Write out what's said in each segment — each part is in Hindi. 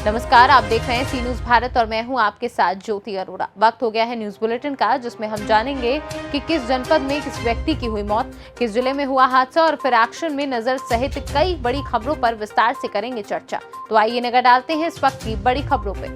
नमस्कार, आप देख रहे हैं सी न्यूज भारत और मैं हूं आपके साथ ज्योति अरोड़ा। वक्त हो गया है न्यूज बुलेटिन का, जिसमें हम जानेंगे कि किस जनपद में किस व्यक्ति की हुई मौत, किस जिले में हुआ हादसा और फिर एक्शन में नजर सहित कई बड़ी खबरों पर विस्तार से करेंगे चर्चा। तो आइए नजर डालते हैं इस वक्त की बड़ी खबरों पे।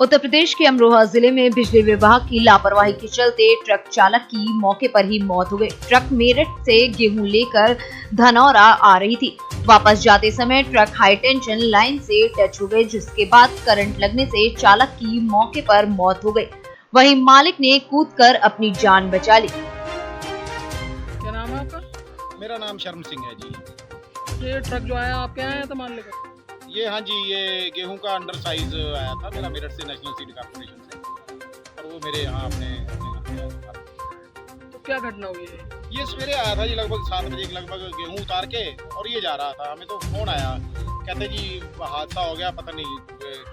उत्तर प्रदेश के अमरोहा जिले में बिजली विभाग की लापरवाही के चलते ट्रक चालक की मौके पर ही मौत हो गई। ट्रक मेरठ से गेहूं लेकर धनौरा आ रही थी। वापस जाते समय ट्रक हाई टेंशन लाइन से टच हो गई, जिसके बाद करंट लगने से चालक की मौके पर मौत हो गई। वहीं मालिक ने कूदकर अपनी जान बचा ली। क्या नाम है आपका? मेरा नाम शर्म सिंह है जी। ये ट्रक जो आया आपके यहाँ आया था माल लेकर? ये हाँ जी, ये गेहूं का अंडर साइज आया था मेरा मेरठ से नेशनल सीड कॉर्पोरेशन से, और वो मेरे यहाँ अपने यहाँ पे आया था। तो क्या घटना हुई है? ये सवेरे आया था जी, लगभग 7 बजे के लगभग गेहूं उतार के, और ये जा रहा था। हमें तो फोन आया, कहते जी हादसा हो गया, पता नहीं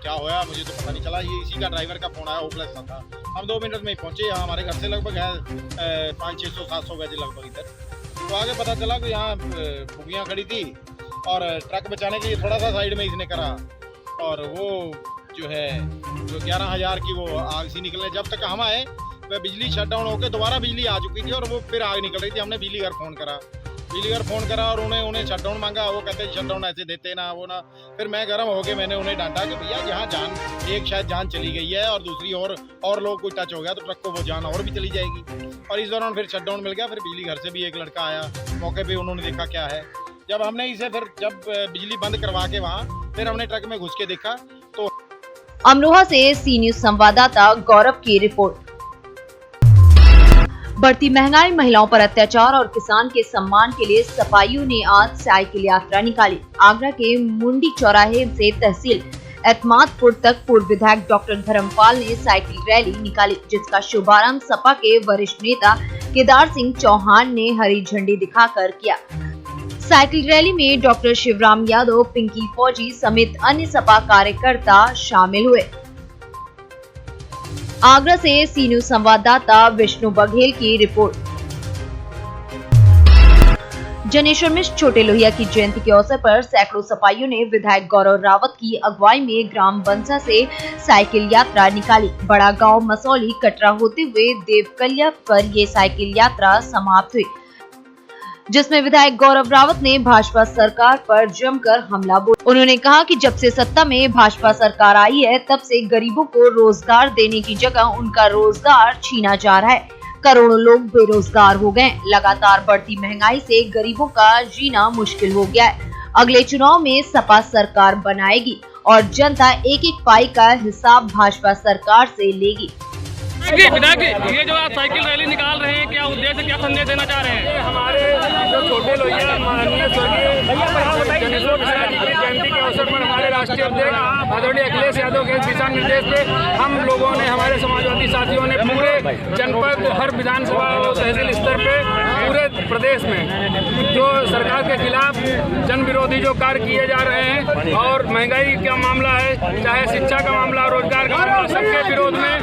क्या होया, मुझे तो पता नहीं चला। ये इसी का ड्राइवर का फोन आया, होपलेस था। हम 2 मिनट में ही पहुँचे यहाँ, हमारे घर से लगभग है 500-600-700 गज लगभग इधर। तो आगे पता चला कि यहाँ बुगियाँ खड़ी थी और ट्रक बचाने के लिए थोड़ा सा साइड में इसने करा, और वो जो है जो 11,000 की वो आग सी निकलने, जब तक हम आए वह बिजली शट डाउन होकर दोबारा बिजली आ चुकी थी और वो फिर आग निकल रही थी। हमने बिजली घर फोन करा और उन्हें शट डाउन मांगा। वो कहते शट डाउन ऐसे देते ना, वो ना। फिर मैं गर्म होके मैंने उन्हें डांटा कि भैया यहाँ जान एक शायद जान चली गई है और दूसरी और लोग कोई टच हो गया तो ट्रक को वो जान और भी चली जाएगी। और इस दौरान फिर शट डाउन मिल गया। फिर बिजली घर से भी एक लड़का आया मौके पर, उन्होंने देखा क्या है। जब हमने इसे फिर जब बिजली बंद करवा के वहाँ फिर हमने ट्रक में घुस के देखा तो। अमरोहा से सी न्यूज संवाददाता गौरव की रिपोर्ट। बढ़ती महंगाई, महिलाओं पर अत्याचार और किसान के सम्मान के लिए सपाइयों ने आज साइकिल यात्रा निकाली। आगरा के मुंडी चौराहे से तहसील एतमादपुर तक पूर्व विधायक डॉक्टर धर्मपाल ने साइकिल रैली निकाली, जिसका शुभारंभ सपा के वरिष्ठ नेता केदार सिंह चौहान ने हरी झंडी दिखाकर किया। साइकिल रैली में डॉक्टर शिवराम यादव, पिंकी फौजी समेत अन्य सपा कार्यकर्ता शामिल हुए। आगरा से सी न्यूज संवाददाता विष्णु बघेल की रिपोर्ट। जनेश्वर मिश्र छोटे लोहिया की जयंती के अवसर पर सैकड़ों सपाइयों ने विधायक गौरव रावत की अगुवाई में ग्राम बंसा से साइकिल यात्रा निकाली। बड़ा गांव मसौली कटरा होते हुए देवकलिया पर ये साइकिल यात्रा समाप्त हुई, जिसमें विधायक गौरव रावत ने भाजपा सरकार पर जमकर हमला बोला। उन्होंने कहा कि जब से सत्ता में भाजपा सरकार आई है, तब से गरीबों को रोजगार देने की जगह उनका रोजगार छीना जा रहा है। करोड़ों लोग बेरोजगार हो गए। लगातार बढ़ती महंगाई से गरीबों का जीना मुश्किल हो गया है। अगले चुनाव में सपा सरकार बनाएगी और जनता एक एक पाई का हिसाब भाजपा सरकार से लेगी। विधायक, ये जो आप साइकिल रैली निकाल रहे हैं, क्या उद्देश्य, क्या संदेश देना चाह रहे हैं? हमारे जो छोटे लोहिया माननीय स्वर्गीय जनेश्वर मिश्रा जी की जयंती के अवसर पर हमारे राष्ट्रीय अध्यक्ष आदरणीय अखिलेश यादव के दिशा निर्देश पे हम लोगों ने, हमारे समाजवादी साथियों ने पूरे जनपद, हर विधानसभा और तहसील स्तर पे पूरे प्रदेश में जो सरकार के खिलाफ जन विरोधी जो कार्य किए जा रहे हैं और महंगाई का मामला है, चाहे शिक्षा का मामला, रोजगार का मामला, सबके विरोध में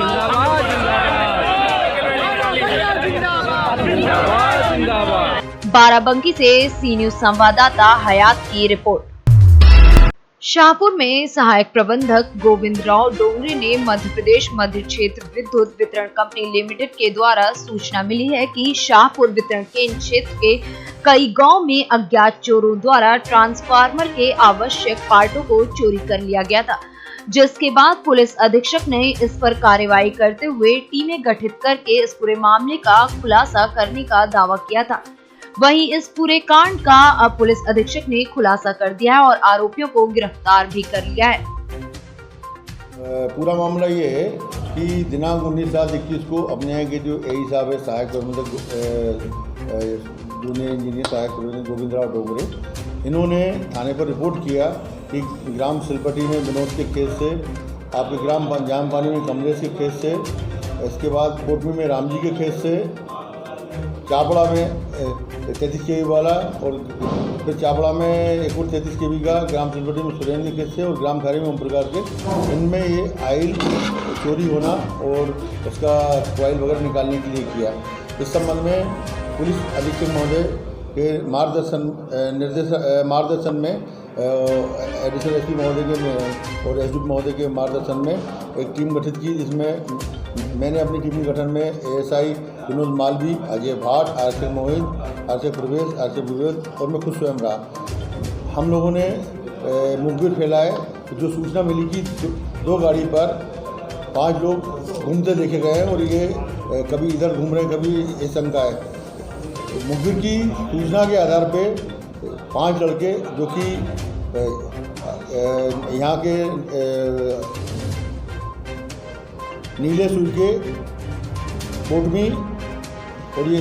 बाराबंकी से सी न्यूज संवाददाता हयात की रिपोर्ट। शाहपुर में सहायक प्रबंधक गोविंद राव डोंगरे ने मध्य प्रदेश मध्य क्षेत्र विद्युत वितरण कंपनी लिमिटेड के द्वारा सूचना मिली है कि शाहपुर वितरण केंद्र क्षेत्र के कई गांव में अज्ञात चोरों द्वारा ट्रांसफार्मर के आवश्यक पार्टों को चोरी कर लिया गया था, जिसके बाद पुलिस अधीक्षक ने इस पर कार्रवाई करते हुए टीमें गठित करके इस पूरे मामले का खुलासा करने का दावा किया था। वहीं इस पूरे कांड का अब पुलिस अधीक्षक ने खुलासा कर दिया है और आरोपियों को गिरफ्तार भी कर लिया है। पूरा मामला ये है कि दिनांक 19/7/21 को अपने यहाँ के जो एई साहब है, सहायक प्रबंधक जूनियर इंजीनियर सहायक प्रबंधक गोविंद राव डोंगरे, इन्होंने थाने पर रिपोर्ट किया कि ग्राम सिलपटी में विनोद के केस से, आपके ग्राम जामपानी में कमलेश के केस से, इसके बाद कोटमी में राम जी के केस से, चापड़ा में 33 केवी वाला, और फिर चापड़ा में एक और 33 केवी का, ग्राम सिलपटी में सुरेंद्र के केस से और ग्राम थारी में ओम प्रकाश के, इनमें ये आयल चोरी होना और उसका कॉइल वगैरह निकालने के लिए किया। इस संबंध में पुलिस अधीक्षक महोदय के मार्गदर्शन में एडिशनल एसपी महोदय के और एसडीपी महोदय के मार्गदर्शन में एक टीम गठित की, जिसमें मैंने अपनी टीम के गठन में एएसआई विनोद मालवी, अजय भाट, आरके मोहित, आरके प्रवेश, आरके विवेक और मैं खुद स्वयं रहा। हम लोगों ने मुखबिर फैलाए। जो सूचना मिली कि 2 गाड़ी पर 5 लोग घूमते देखे गए हैं और ये कभी इधर घूम रहे हैं, कभी इस शंका है। मुखबिर की सूचना के आधार पे 5 लड़के जो कि यहाँ के नीले सूर के कोटमी और ये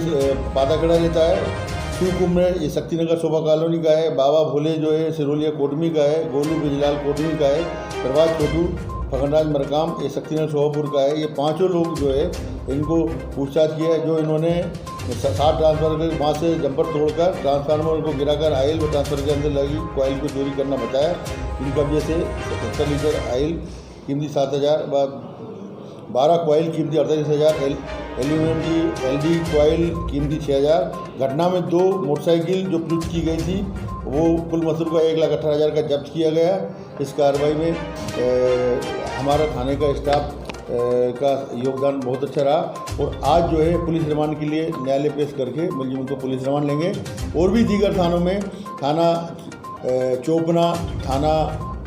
पाताखेड़ा रहता है, शिव कुमार ये शक्तिनगर शोभा कॉलोनी का है, बाबा भोले जो है सिरोलिया कोटमी का है, गोलू बिजलाल कोटमी का है, प्रभात छोटू फगनराज मरकाम ये शक्तिनगर शोभापुर का है। ये 5 लोग जो है इनको पूछताछ किया है, जो इन्होंने 7 ट्रांसफार्मर के वहाँ से जंपर तोड़कर ट्रांसफार्मर को गिराकर आयल व ट्रांसफार्मर के अंदर लगी कोयल को चोरी करना बताया। इनके कब्जे से 77 लीटर आयल कीमती 7,000 व 12 कोयल कीमती 48,000, एल्यूमिनियम की एलडी कोयल कीमती 6,000। घटना में 2 मोटरसाइकिल जो प्लूट की गई थी वो कुल मसरूफ का 1,18,000 का जब्त किया गया। इस कार्रवाई में हमारा थाने का स्टाफ का योगदान बहुत अच्छा रहा और आज जो है पुलिस रिमांड के लिए न्यायालय पेश करके मुलजिमों को पुलिस रिमांड लेंगे। और भी दीगर थानों में थाना चोपना, थाना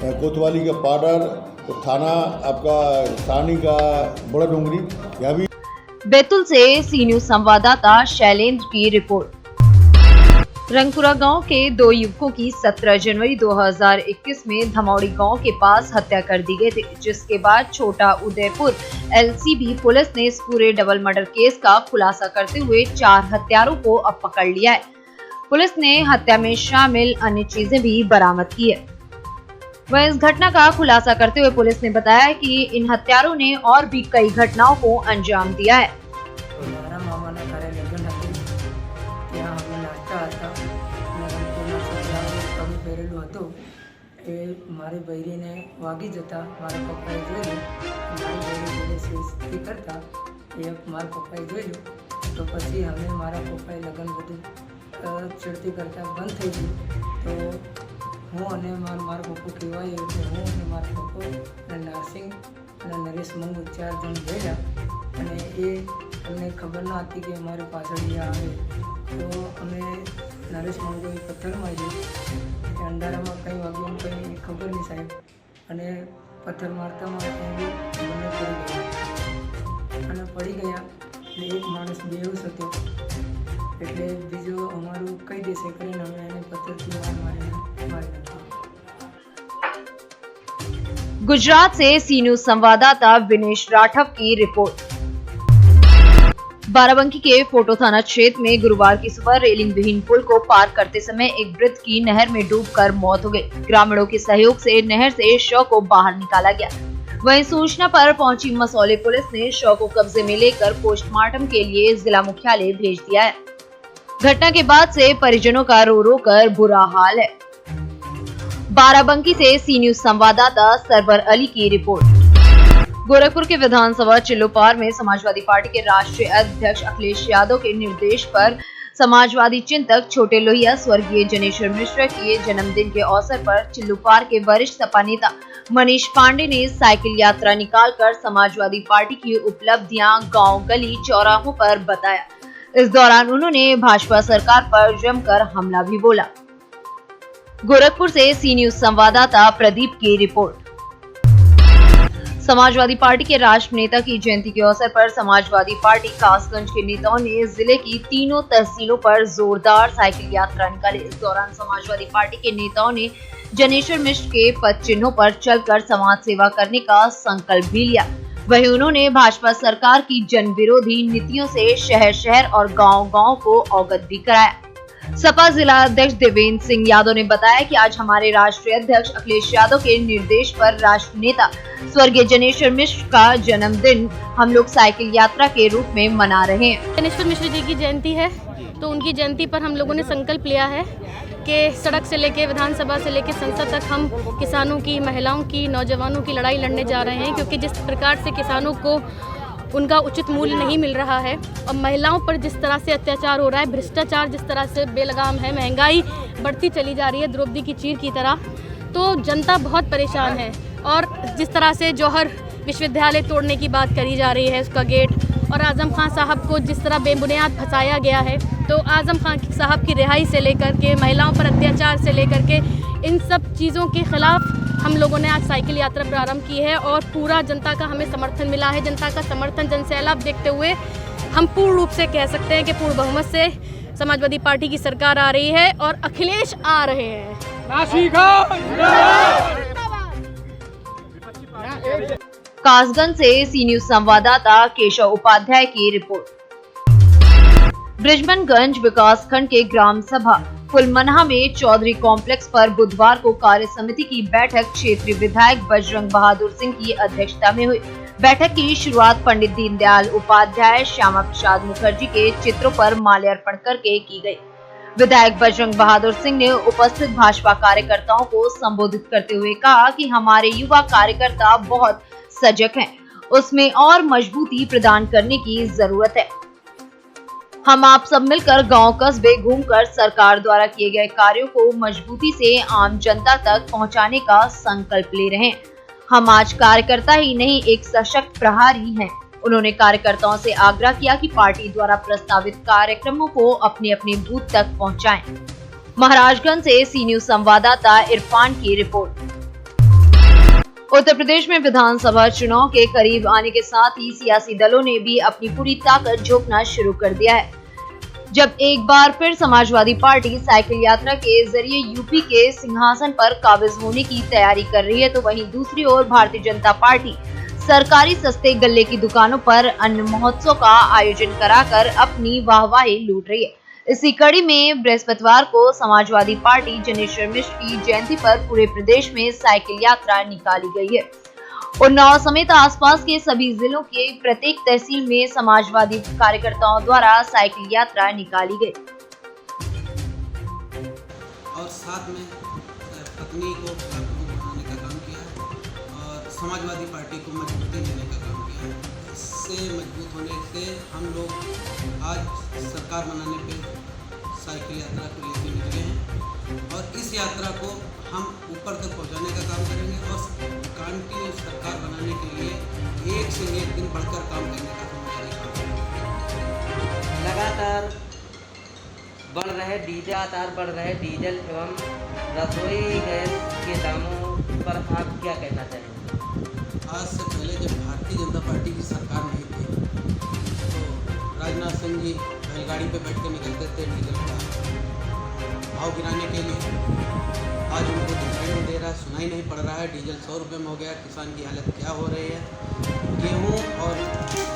कोतवाली का पाडर, तो थाना आपका सारनी का बड़ा डोंगरी, यहाँ भी। बैतूल से सी न्यूज संवाददाता शैलेंद्र की रिपोर्ट। रंगपुरा गांव के 2 युवकों की 17 जनवरी 2021 में धमौड़ी गांव के पास हत्या कर दी गई थी, जिसके बाद छोटा उदयपुर एलसीबी पुलिस ने इस पूरे डबल मर्डर केस का खुलासा करते हुए 4 हत्यारों को अब पकड़ लिया है। पुलिस ने हत्या में शामिल अन्य चीजें भी बरामद की है। वह इस घटना का खुलासा करते हुए पुलिस ने बताया कि इन हत्यारों ने और भी कई घटनाओं को अंजाम दिया है। મારા મામાના ઘરે લગ્ન હતું, ત્યાં અમે નાચતા હતા અને રંગપુરના છોકરાઓએ કમી પહેરેલું હતું એ મારી બૈરીને વાગી જતા મારા પપ્પાએ જોયું, મારી બૈરી જોડે સ્વીસ્તી કરતા એ મારા પપ્પાએ જોયું તો પછી અમે મારા પપ્પાએ લગ્ન બધું છેડતી કરતા બંધ થઈ ગયું। તો હું અને મારા પપ્પુ કહેવાય એટલે હું અને મારા પપ્પુ અને નરસિંહ અને નરેશ મંગુ 4 જણ ગયેલા અને એ અમને ખબર ન હતી કે અમારી પાછળ એ આવે તો અમે નરેશ મંગુએ પથ્થર માર્યો કે અંધારામાં કંઈ વાગ્યું કંઈ ખબર નહીં સાહેબ અને પથ્થર મારતા મારતા બંને પડી ગયા અને પડી ગયા એટલે એક માણસ બેહોશ હતો એટલે બીજો અમારું કઈ દેશે કરીને અમે એને પથ્થરથી મારીને મારી નાખ્યો। गुजरात से सी न्यूज संवाददाता विनेश राठव की रिपोर्ट। बाराबंकी के फोटो थाना क्षेत्र में गुरुवार की सुबह रेलिंग विहीन पुल को पार करते समय एक वृद्ध की नहर में डूबकर मौत हो गई। ग्रामीणों के सहयोग से नहर से शव को बाहर निकाला गया। वहीं सूचना पर पहुंची मसौली पुलिस ने शव को कब्जे में लेकर पोस्टमार्टम के लिए जिला मुख्यालय भेज दिया है। घटना के बाद से परिजनों का रो रो कर बुरा हाल है। बाराबंकी से सी न्यूज संवाददाता सरवर अली की रिपोर्ट। गोरखपुर के विधानसभा चिल्लोपार में समाजवादी पार्टी के राष्ट्रीय अध्यक्ष अखिलेश यादव के निर्देश पर समाजवादी चिंतक छोटे लोहिया स्वर्गीय जनेश्वर मिश्र के जन्मदिन के अवसर पर चिल्लोपार के वरिष्ठ सपा नेता मनीष पांडे ने साइकिल यात्रा निकालकर समाजवादी पार्टी की उपलब्धियां गांव गली चौराहों पर बताया। इस दौरान उन्होंने भाजपा सरकार पर जमकर हमला भी बोला। गोरखपुर से सी न्यूज संवाददाता प्रदीप की रिपोर्ट। समाजवादी पार्टी के राष्ट्रीय नेता की जयंती के अवसर पर समाजवादी पार्टी कासगंज के नेताओं ने जिले की तीनों तहसीलों पर जोरदार साइकिल यात्रा निकाली। इस दौरान समाजवादी पार्टी के नेताओं ने जनेश्वर मिश्र के पद चिन्हों पर चलकर समाज सेवा करने का संकल्प भी लिया। वहीं उन्होंने भाजपा सरकार की जन विरोधी नीतियों से शहर शहर और गांव गांव को अवगत भी कराया। सपा जिला अध्यक्ष देवेंद्र सिंह यादव ने बताया कि आज हमारे राष्ट्रीय अध्यक्ष अखिलेश यादव के निर्देश पर राष्ट्रीय नेता स्वर्गीय जनेश्वर मिश्र का जन्मदिन हम लोग साइकिल यात्रा के रूप में मना रहे हैं। जनेश्वर मिश्र जी की जयंती है तो उनकी जयंती पर हम लोगों ने संकल्प लिया है कि सड़क से लेके विधानसभा से लेके संसद तक हम किसानों की, महिलाओं की, नौजवानों की लड़ाई लड़ने जा रहे हैं, क्योंकि जिस प्रकार से किसानों को उनका उचित मूल्य नहीं मिल रहा है और महिलाओं पर जिस तरह से अत्याचार हो रहा है, भ्रष्टाचार जिस तरह से बेलगाम है, महंगाई बढ़ती चली जा रही है द्रौपदी की चीर की तरह, तो जनता बहुत परेशान है। और जिस तरह से जौहर विश्वविद्यालय तोड़ने की बात करी जा रही है, उसका गेट, और आज़म खान साहब को जिस तरह बेबुनियाद फंसाया गया है, तो आज़म खान साहब की रिहाई से लेकर के महिलाओं पर अत्याचार से लेकर के इन सब चीज़ों के खिलाफ हम लोगों ने आज साइकिल यात्रा प्रारंभ की है और पूरा जनता का हमें समर्थन मिला है। जनता का समर्थन, जनसैलाब देखते हुए हम पूर्ण रूप से कह सकते हैं कि पूर्ण बहुमत से समाजवादी पार्टी की सरकार आ रही है और अखिलेश आ रहे हैं। कासगंज से सी न्यूज संवाददाता केशव उपाध्याय की रिपोर्ट। बृजमनगंज विकास खंड के ग्राम सभा फुलमनहा में चौधरी कॉम्प्लेक्स पर बुधवार को कार्य समिति की बैठक क्षेत्रीय विधायक बजरंग बहादुर सिंह की अध्यक्षता में हुई। बैठक की शुरुआत पंडित दीनदयाल उपाध्याय, श्यामा प्रसाद मुखर्जी के चित्रों पर माल्यार्पण करके की गई। विधायक बजरंग बहादुर सिंह ने उपस्थित भाजपा कार्यकर्ताओं को संबोधित करते हुए कहा कि हमारे युवा कार्यकर्ता बहुत सजग हैं, उसमें और मजबूती प्रदान करने की जरूरत है। हम आप सब मिलकर गांव कस्बे घूमकर सरकार द्वारा किए गए कार्यों को मजबूती से आम जनता तक पहुंचाने का संकल्प ले रहे हैं। हम आज कार्यकर्ता ही नहीं, एक सशक्त प्रहरी हैं। उन्होंने कार्यकर्ताओं से आग्रह किया कि पार्टी द्वारा प्रस्तावित कार्यक्रमों को अपने अपने बूथ तक पहुंचाएं। महाराजगंज से सी न्यूज संवाददाता इरफान की रिपोर्ट। उत्तर प्रदेश में विधानसभा चुनाव के करीब आने के साथ ही सियासी दलों ने भी अपनी पूरी ताकत झोंकना शुरू कर दिया है। जब एक बार फिर समाजवादी पार्टी साइकिल यात्रा के जरिए यूपी के सिंहासन पर काबिज होने की तैयारी कर रही है, तो वहीं दूसरी ओर भारतीय जनता पार्टी सरकारी सस्ते गल्ले की दुकानों पर अन्न महोत्सव का आयोजन कराकर अपनी वाहवाही लूट रही है। इसी कड़ी में बृहस्पतिवार को समाजवादी पार्टी जनेश्वर मिश्र की जयंती पर पूरे प्रदेश में साइकिल यात्रा निकाली गई है। उन्नाव समेत आसपास के सभी जिलों के प्रत्येक तहसील में समाजवादी कार्यकर्ताओं द्वारा साइकिल यात्रा निकाली गई और साथ में पत्नी को बनाने का काम किया और समाजवादी पार्टी को मजबूती देने का काम किया। इससे मजबूत होने से हम लोग आज सरकार बनाने पे साइकिल यात्रा को लेकर निकले हैं और इस यात्रा को हम ऊपर तक पहुंचाने का काम करेंगे और कंटिन्यू सरकार बनाने के लिए एक से एक दिन बढ़कर काम करने का लगातार बढ़ रहे डीजल एवं रसोई गैस के दामों पर आप क्या कहना चाहेंगे? आज से पहले जब भारतीय जनता पार्टी की सरकार नहीं थी तो राजनाथ सिंह जी बैलगाड़ी पे बैठ कर निकलते थे डीजल का भाव गिराने के लिए। आज उनको दिखाई नहीं दे रहा, सुनाई नहीं पड़ रहा है। डीजल 100 रुपये में हो गया। किसान की हालत क्या हो रही है। गेहूं और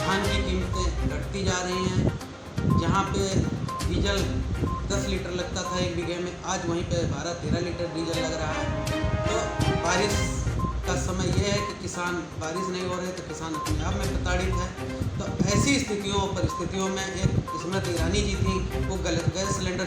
धान की कीमतें घटती जा रही हैं। जहां पे डीजल 10 लीटर लगता था एक बीघे में, आज वहीं पे 12-13 लीटर डीजल लग रहा है। तो बारिश का समय यह है कि किसान, बारिश नहीं हो रही तो किसान अपने आप में प्रताड़ित है। तो ऐसी परिस्थितियों में एक स्मृति ईरानी जी थी, वो गैस सिलेंडर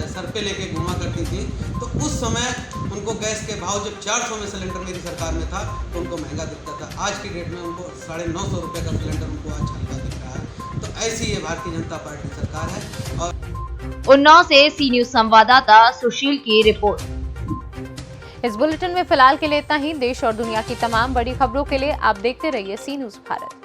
सर पे लेके घूमा करती थी। तो उस समय उनको गैस के भाव जब 400 में सिलेंडर मेरी सरकार में था तो उनको महंगा दिखता था। आज की डेट में उनको 950 रुपये का सिलेंडर उनको आज हल्का दिख रहा है। तो ऐसी ये भारतीय जनता पार्टी सरकार है। और उन्नाव से सी न्यूज संवाददाता सुशील की रिपोर्ट। इस बुलेटिन में फिलहाल के लिए इतना ही। देश और दुनिया की तमाम बड़ी खबरों के लिए आप देखते रहिए सी न्यूज भारत।